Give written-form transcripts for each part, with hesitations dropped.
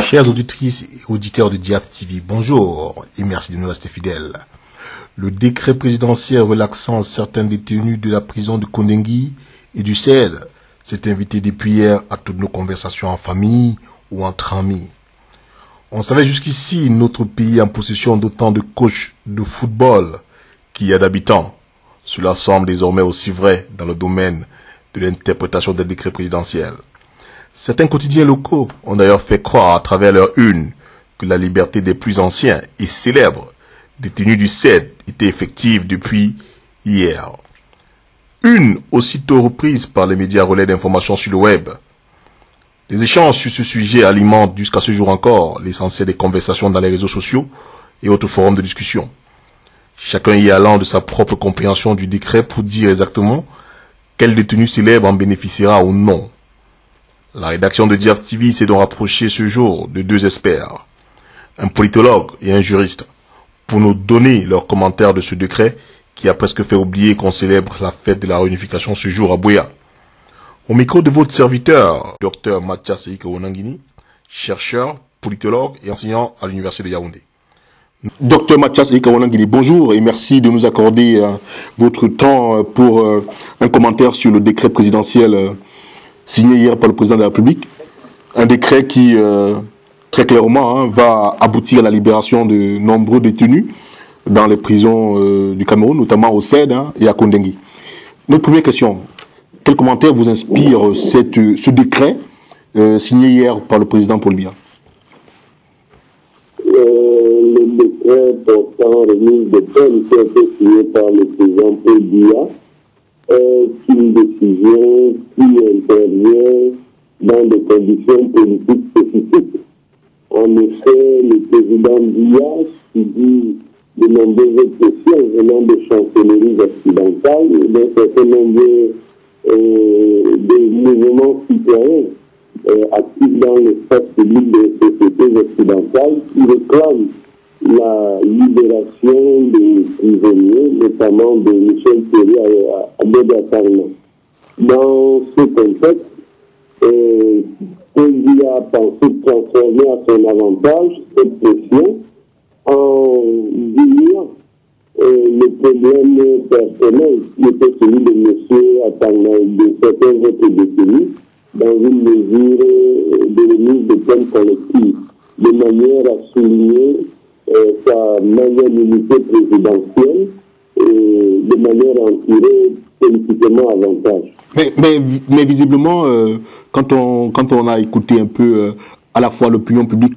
Chères auditrices et auditeurs de Diaf TV, bonjour et merci de nous rester fidèles. Le décret présidentiel relaxant certains détenus de la prison de Kondengui et du Sahel s'est invité depuis hier à toutes nos conversations en famille ou entre amis. On savait jusqu'ici notre pays en possession d'autant de coachs de football qu'il y a d'habitants. Cela semble désormais aussi vrai dans le domaine de l'interprétation des décrets présidentiels. Certains quotidiens locaux ont d'ailleurs fait croire à travers leur une que la liberté des plus anciens et célèbres détenus du CED était effective depuis hier. Une aussitôt reprise par les médias relais d'information sur le web. Les échanges sur ce sujet alimentent jusqu'à ce jour encore l'essentiel des conversations dans les réseaux sociaux et autres forums de discussion. Chacun y allant de sa propre compréhension du décret pour dire exactement quel détenu célèbre en bénéficiera ou non. La rédaction de Diaf TV s'est donc rapprochée ce jour de deux experts, un politologue et un juriste, pour nous donner leurs commentaires de ce décret qui a presque fait oublier qu'on célèbre la fête de la réunification ce jour à Buea. Au micro de votre serviteur, Dr Mathias Ika-Onangini, chercheur, politologue et enseignant à l'Université de Yaoundé. Dr Mathias Ika-Onangini, bonjour et merci de nous accorder votre temps pour un commentaire sur le décret présidentiel signé hier par le président de la République. Un décret qui, très clairement, va aboutir à la libération de nombreux détenus dans les prisons du Cameroun, notamment au CED et à Kondengui. Notre première question, quel commentaire vous inspire ce décret signé hier par le président Paul Biya? Le décret portant remise de peine qui a été signé par le président Paul Biya est une décision qui intervient dans des conditions politiques spécifiques. En effet, le président Biya subit de nombreuses pressions venant de chancelleries occidentales, d'un certain nombre de mouvements citoyens actifs dans l'espace public des sociétés occidentales qui réclament la libération des prisonniers, notamment de Michel Thierry à Bédatarna. Dans ce contexte, il a pensé transformer à son avantage cette pression en diluant le problème personnel qui était celui de M. Atanga et de certains autres détenus dans une mesure de remise de peine collective, de manière à souligner sa magnanimité présidentielle et de manière à en tirer politiquement avantage. Mais visiblement, quand on a écouté un peu à la fois l'opinion publique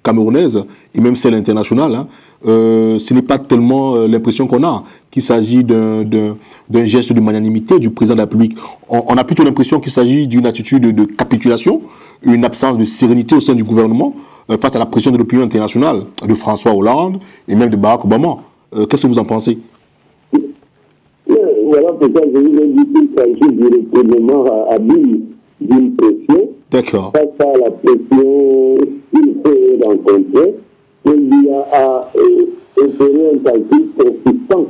camerounaise et même celle internationale, ce n'est pas tellement l'impression qu'on a qu'il s'agit d'un geste de magnanimité du président de la République. On a plutôt l'impression qu'il s'agit d'une attitude de capitulation, une absence de sérénité au sein du gouvernement face à la pression de l'opinion internationale, de François Hollande et même de Barack Obama. Qu'est-ce que vous en pensez? Voilà pourquoi je vous ai dit qu'il s'agit du retournement habile d'une pression. D'accord. Face à la pression qu'il peut rencontrer, il a opéré un calcul consistant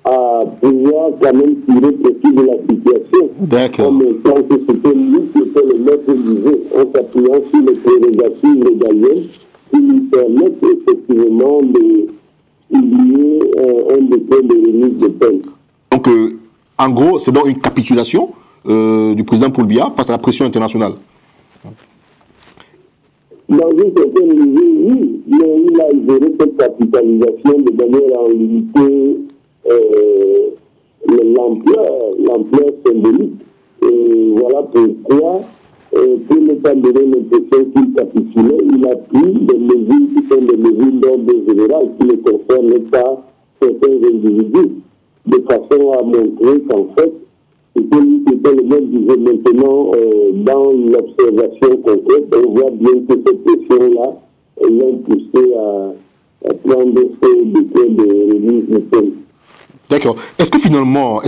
à pouvoir quand même tirer profit de la situation. D'accord. En même temps que c'était lui qui était le maître du jeu, en s'appuyant sur les prérogatives régaliennes qui lui permettent effectivement de publier un décret de remise de peine. Donc, en gros, c'est donc une capitulation du président Paul Biya face à la pression internationale. Dans une certaine mesure, oui, mais il a géré cette capitalisation de manière à limiter l'ampleur symbolique. Et voilà pourquoi, pour ne pas donner l'impression qu'il capitulait, il a pris des mesures qui sont des mesures d'ordre général qui ne concernent pas certains individus, de façon à montrer qu'en fait, c'était lui qui était le maître du jeu. Maintenant, dans l'observation concrète, on voit bien que cette pression-là, l'a poussé à prendre ce décret de remise de peine. D'accord. Est-ce que finalement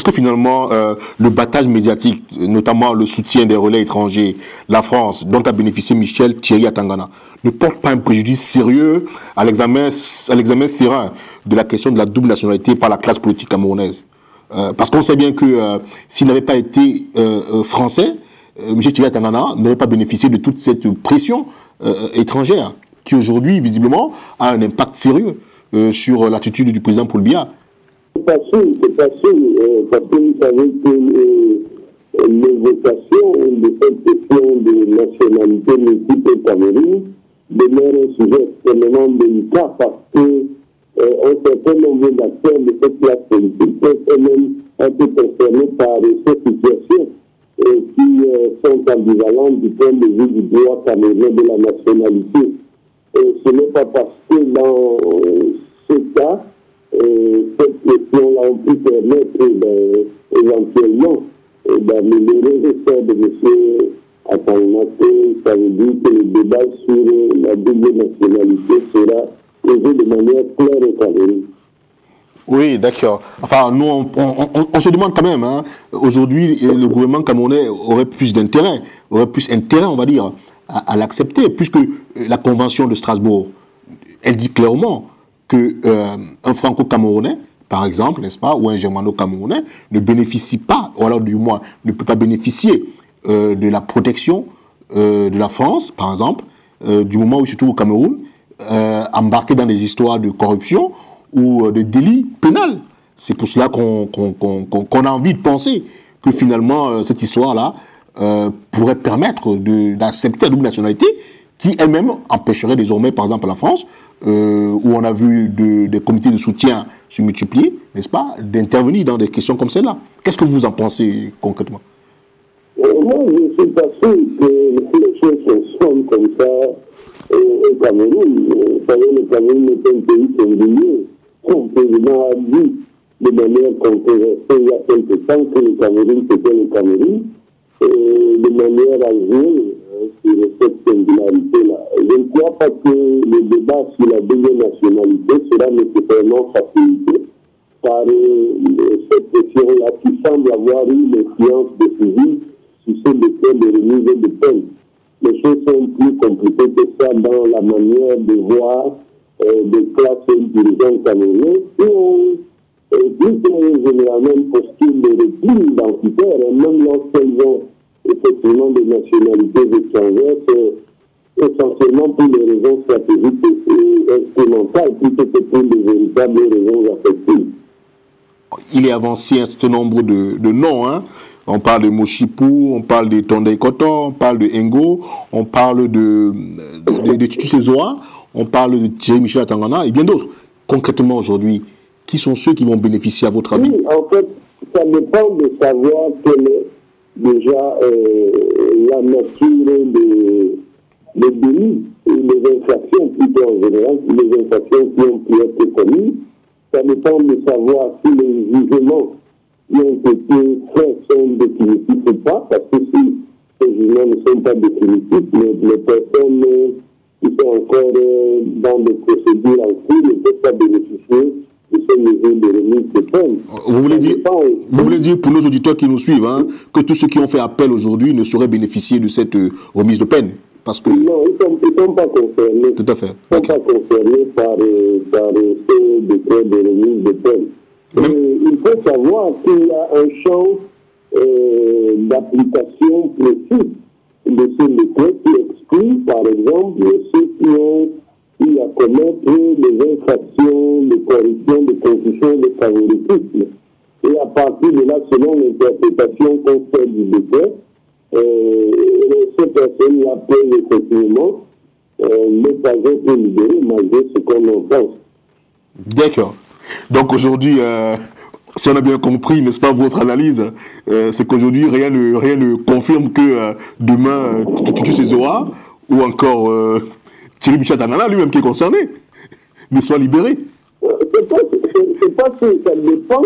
le battage médiatique, notamment le soutien des relais étrangers, la France, dont a bénéficié Michel Thierry à Tangana, ne porte pas un préjudice sérieux à l'examen serein de la question de la double nationalité par la classe politique camerounaise? Parce qu'on sait bien que s'il n'avait pas été français, M. Thierry Tangana n'aurait pas bénéficié de toute cette pression étrangère qui aujourd'hui, visiblement, a un impact sérieux sur l'attitude du président Paul Biya. C'est pas sûr, parce que vous savez que l'évocation de cette question de nationalité multiple au Cameroun demeure un sujet extrêmement délicat parce que un certain nombre d'acteurs de cette classe politique peuvent eux-mêmes être concernés par cette situation qui sont ambivalentes du point de vue du droit camerounais de la nationalité. Ce n'est pas parce que dans ce cas, cette question-là, on peut permettre éventuellement d'améliorer le sort de M. Atangana. Ça veut dire que le débat sur la double nationalité sera posé de manière claire au Cameroun. Oui, d'accord. Enfin, nous, on se demande quand même, hein, aujourd'hui, le gouvernement camerounais aurait plus d'intérêt, on va dire, à l'accepter, puisque la Convention de Strasbourg, elle dit clairement qu'un franco-camerounais, par exemple, n'est-ce pas, ou un germano-camerounais, ne bénéficie pas, ou alors du moins, ne peut pas bénéficier de la protection de la France, par exemple, du moment où il se trouve au Cameroun, embarqué dans des histoires de corruption ou de délits pénals. C'est pour cela qu'on a envie de penser que finalement, cette histoire-là pourrait permettre d'accepter la double nationalité qui elle-même empêcherait désormais, par exemple, la France, où on a vu des comités de soutien se multiplier, n'est-ce pas, d'intervenir dans des questions comme celle-là. Qu'est-ce que vous en pensez concrètement? Moi, je ne suis pas sûr que les choses fonctionnent comme ça au Cameroun. Vous savez, le Cameroun est un pays singulier. Son président a dit de manière controversée il y a quelque temps que le Cameroun c'était le Cameroun, de manière à jouer sur cette singularité-là. Je ne crois pas que le débat sur la double nationalité sera nécessairement facilité par cette question-là qui semble avoir eu l'influence décisive sur ce décret de remise de peine. Les choses sont plus compliquées que ça dans la manière de voir des classes dirigeantes camerounaises qui ont plus généralement posture de repli identitaire, même lorsqu'elles ont effectivement des nationalités étrangères, c'est essentiellement pour des raisons stratégiques et instrumentales plutôt que pour des véritables raisons affectives. Il est avancé un certain nombre de noms, hein. On parle de Moshipou, on parle de Tondé Koto, on parle de Ngo, on parle de Tutu Sezoa, on parle de Thierry Michel Tangana et bien d'autres. Concrètement aujourd'hui, qui sont ceux qui vont bénéficier à votre avis? Oui, en fait, ça dépend de savoir quelle est déjà la nature des délits et des infractions, plutôt en général, les infractions qui ont pu être commises. Ça dépend de savoir si les jugements qui ont été faits sont définitifs ou pas, parce que si ces jugements ne sont pas définitifs, les personnes qui sont encore dans des procédures en cours ne peuvent pas bénéficier de ces mesures de remise de peine. Vous voulez dire pour nos auditeurs qui nous suivent, hein, que tous ceux qui ont fait appel aujourd'hui ne sauraient bénéficier de cette remise de peine? Parce que... Non, ils ne sont pas concernés. Tout à fait. Ils ne sont pas concernés par ce décret de remise de peine. Il faut savoir qu'il y a un champ d'application précis de ce décret qui exclut, par exemple, ceux qui ont eu à commettre des infractions de corruption, de confusion, de favoritisme. Et à partir de là, selon l'interprétation qu'on fait du décret, ces personnes-là peuvent effectivement ne pas être libérées malgré ce qu'on en pense. D'accord. Donc aujourd'hui, si on a bien compris, n'est-ce pas, votre analyse, c'est qu'aujourd'hui, rien ne confirme que demain, Tutu Sezoa ou encore Thierry Michel Tangana, lui-même qui est concerné, ne soit libéré. C'est pas que ça dépend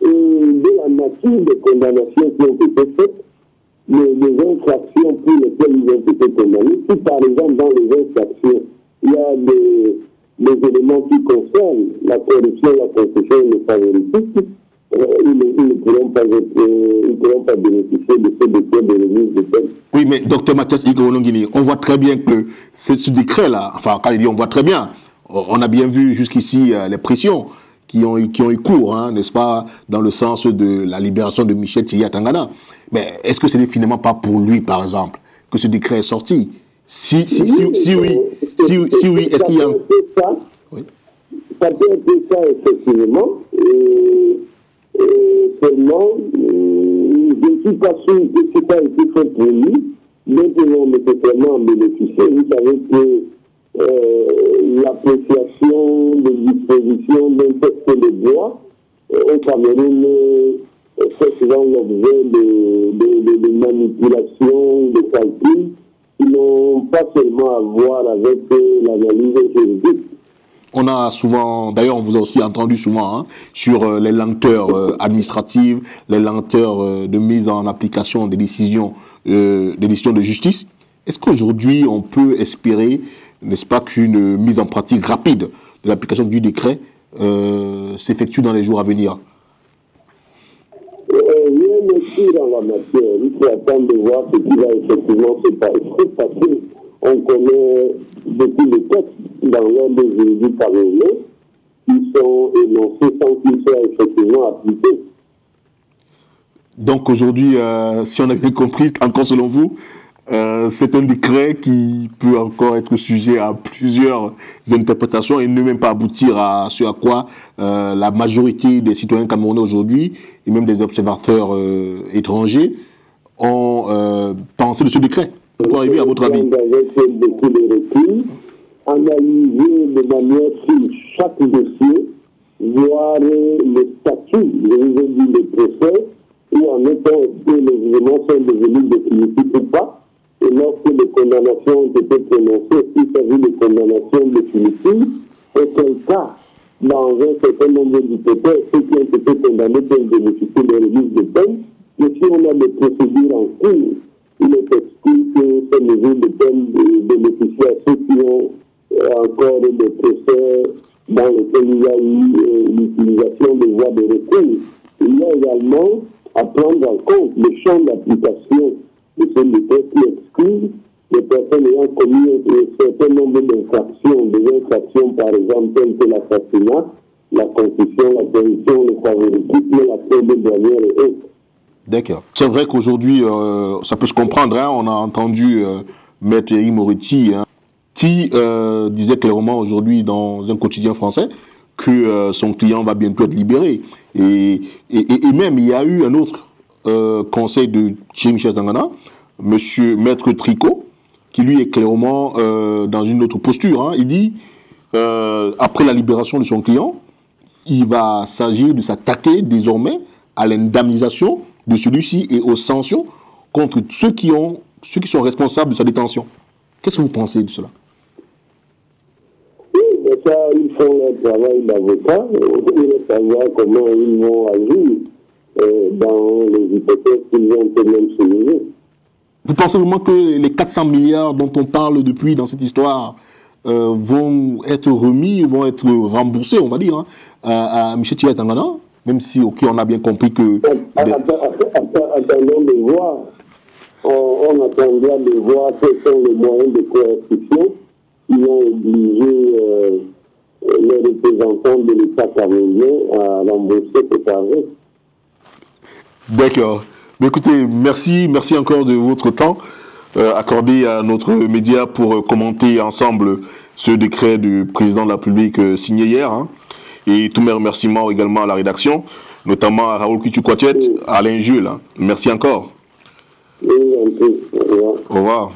de la nature des condamnations qui ont été faites, mais des infractions pour lesquelles ils ont été condamnés. Si par exemple dans les infractions, il y a des éléments qui concernent la corruption, la confusion et le favoritisme, ils ne pourront pas bénéficier de ce décret de remise de peine. Oui, mais Dr Mathias Igorongini, on voit très bien que ce décret-là, enfin, quand il dit on voit très bien, on a bien vu jusqu'ici les pressions qui ont eu cours, hein, n'est-ce pas, dans le sens de la libération de Michel Tchilya Tangana. Mais est-ce que ce n'est finalement pas pour lui, par exemple, que ce décret est sorti? Si oui, est-ce qu'il y a... Oui. Ça peut être ça, effectivement. Seulement, je ne suis pas sûr que ce n'a pas été fait pour lui. Maintenant, nécessairement en bénéficier. Vous savez que l'appréciation des dispositions d'un texte de droit au Cameroun fait souvent l'objet de manipulations, de calculs qui n'ont pas seulement à voir avec l'analyse juridique. On a souvent, d'ailleurs on vous a aussi entendu souvent, hein, sur les lenteurs administratives, les lenteurs de mise en application des décisions de justice. Est-ce qu'aujourd'hui on peut espérer, n'est-ce pas, qu'une mise en pratique rapide de l'application du décret s'effectue dans les jours à venir? Rien n'est sûr dans la matière. Il faut attendre de voir ce qui va effectivement se passer parce qu'on connaît beaucoup de textes dans l'ordre juridique camerounais qui sont énoncés sans qu'ils soient effectivement appliqués. Donc aujourd'hui, si on a bien compris, encore selon vous, c'est un décret qui peut encore être sujet à plusieurs interprétations et ne même pas aboutir à ce à quoi la majorité des citoyens camerounais aujourd'hui et même des observateurs étrangers ont pensé de ce décret. Pour arriver à votre avis? Avec beaucoup de recul, analyser de manière sur chaque dossier, voir le statut, je vous ai dit, le procès, où en étant est-ce que les éléments sont devenus définitifs ou pas. Et lorsque les condamnations ont été prononcées, s'il s'agit de condamnations définitives, auquel cas, dans un certain nombre d'hypothèses, ceux qui ont été condamnés peuvent bénéficier de remises de peine. Mais si on a des procédures en cours, il est exclu que ces mesures de peine bénéficient à ceux qui ont encore des procès dans lesquels il y a eu l'utilisation de voies de recours. Il y a également à prendre en compte le champ d'application de ce décret qui exclut les personnes ayant commis un certain nombre d'infractions, des infractions par exemple telles que l'assassinat, la concussion, la corruption, le favoritisme, la fraude douanière et autres. D'accord. C'est vrai qu'aujourd'hui, ça peut se comprendre, hein, on a entendu Maître Éric Moretti, hein, qui disait clairement aujourd'hui dans un quotidien français que son client va bientôt être libéré. Et même, il y a eu un autre conseil de Michel Tangana, Monsieur Maître Tricot, qui lui est clairement dans une autre posture. Hein. Il dit, après la libération de son client, il va s'agir de s'attaquer désormais à l'indemnisation de celui-ci et aux sanctions contre ceux qui sont responsables de sa détention. Qu'est-ce que vous pensez de cela? Oui, mais ça, ils font leur travail d'avocat. Ils veulent savoir comment ils vont agir dans les hypothèses qu'ils ont eux-mêmes soulignées. Vous pensez vraiment que les 400 milliards dont on parle depuis dans cette histoire vont être remis, vont être remboursés, on va dire, hein, à Michel Tchilya Tangana, même si, ok, on a bien compris que... Attendons de voir. On attendra de voir quels sont les moyens de coercition qui ont obligé les représentants de l'État camerounais à rembourser cet argent. D'accord. Mais écoutez, merci encore de votre temps accordé à notre média pour commenter ensemble ce décret du président de la République signé hier. Hein. Et tous mes remerciements également à la rédaction, notamment à Raoul Kichukwachet, à Alain Jules. Hein. Merci encore. Oui, un peu. Au revoir. Au revoir.